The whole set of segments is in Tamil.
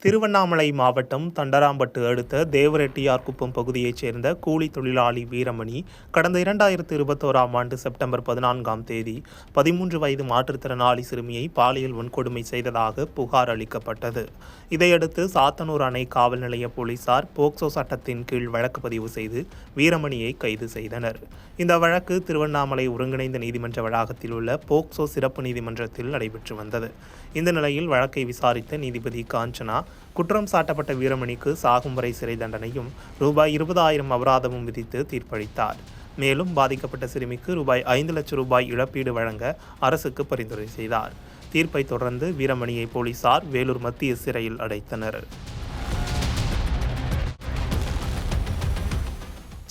திருவண்ணாமலை மாவட்டம் தண்டராம்பட்டு அடுத்த தேவரெட்டியார்குப்பம் பகுதியைச் சேர்ந்த கூலி தொழிலாளி வீரமணி கடந்த 2021ஆம் ஆண்டு செப்டம்பர் 14ஆம் தேதி 13 வயது மாற்றுத்திறனாளி சிறுமியை பாலியல் வன்கொடுமை செய்ததாக புகார் அளிக்கப்பட்டது. இதையடுத்து சாத்தனூர் அணை காவல் நிலைய போலீசார் போக்சோ சட்டத்தின் கீழ் வழக்கு பதிவு செய்து வீரமணியை கைது செய்தனர். இந்த வழக்கு திருவண்ணாமலை ஒருங்கிணைந்த நீதிமன்ற வளாகத்தில் உள்ள போக்சோ சிறப்பு நீதிமன்றத்தில் நடைபெற்று வந்தது. இந்த நிலையில் வழக்கை விசாரித்த நீதிபதி காஞ்சனா குற்றம் சாட்டப்பட்ட வீரமணிக்கு சாகும் வரை சிறை தண்டனையும் ரூபாய் 20,000 அபராதமும் விதித்து தீர்ப்பளித்தார். மேலும் பாதிக்கப்பட்ட சிறுமிக்கு ரூபாய் 5 லட்சம் இழப்பீடு வழங்க அரசுக்கு பரிந்துரை செய்தார். தீர்ப்பை தொடர்ந்து வீரமணியை போலீசார் வேலூர் மத்திய சிறையில் அடைத்தனர்.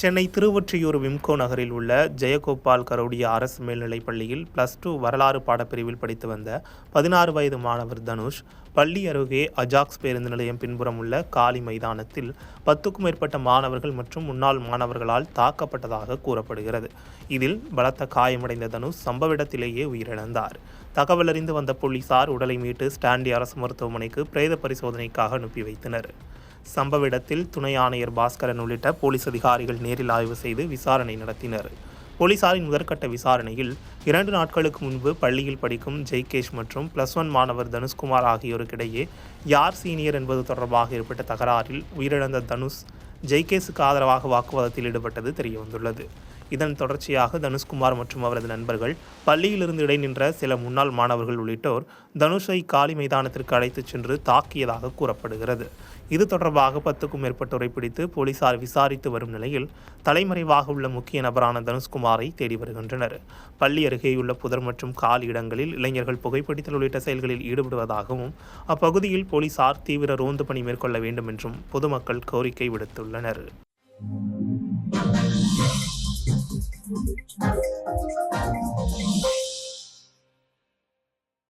சென்னை திருவொற்றியூர் விம்கோ நகரில் உள்ள ஜெயகோபால் கரோடியா அரசு மேல்நிலைப் பள்ளியில் +2 வரலாறு பாடப்பிரிவில் படித்து வந்த 16 வயது மாணவர் தனுஷ் பள்ளி அருகே அஜாக்ஸ் பேருந்து நிலையம் பின்புறம் உள்ள காலி மைதானத்தில் 10க்கும் மேற்பட்ட மாணவர்கள் மற்றும் முன்னாள் மாணவர்களால் தாக்கப்பட்டதாக கூறப்படுகிறது. இதில் பலத்த காயமடைந்த தனுஷ் சம்பவ இடத்திலேயே உயிரிழந்தார். தகவல் அறிந்து வந்த போலீசார் உடலை மீட்டு ஸ்டான்லி அரசு மருத்துவமனைக்கு பிரேத பரிசோதனைக்காக அனுப்பி வைத்தனர். சம்பவ இடத்தில் துணை ஆணையர் பாஸ்கரன் உள்ளிட்ட போலீஸ் அதிகாரிகள் நேரில் ஆய்வு செய்து விசாரணை நடத்தினர். போலீசாரின் முதற்கட்ட விசாரணையில் 2 நாட்களுக்கு முன்பு பள்ளியில் படிக்கும் ஜெய்கேஷ் மற்றும் +1 மாணவர் தனுஷ்குமார் ஆகியோருக்கிடையே யார் சீனியர் என்பது தொடர்பாக ஏற்பட்ட தகராறில் உயிரிழந்த தனுஷ் ஜெய்கேஷுக்கு ஆதரவாக வாக்குவாதத்தில் ஈடுபட்டது தெரியவந்துள்ளது. இதன் தொடர்ச்சியாக தனுஷ்குமார் மற்றும் அவரது நண்பர்கள் பள்ளியிலிருந்து இடைநின்ற சில முன்னாள் மாணவர்கள் உள்ளிட்டோர் தனுஷை காலி மைதானத்திற்கு அழைத்துச் சென்று தாக்கியதாக கூறப்படுகிறது. இது தொடர்பாக 10க்கும் மேற்பட்டோரை பிடித்து போலீசார் விசாரித்து வரும் நிலையில் தலைமறைவாக உள்ள முக்கிய நபரான தனுஷ்குமாரை தேடி வருகின்றனர். பள்ளி அருகேயுள்ள புதர் மற்றும் காலி இடங்களில் இளைஞர்கள் புகைப்பிடித்தல் உள்ளிட்ட செயல்களில் ஈடுபடுவதாகவும் அப்பகுதியில் போலீசார் தீவிர ரோந்து பணி மேற்கொள்ள வேண்டும் என்றும் பொதுமக்கள் கோரிக்கை விடுத்துள்ளனர்.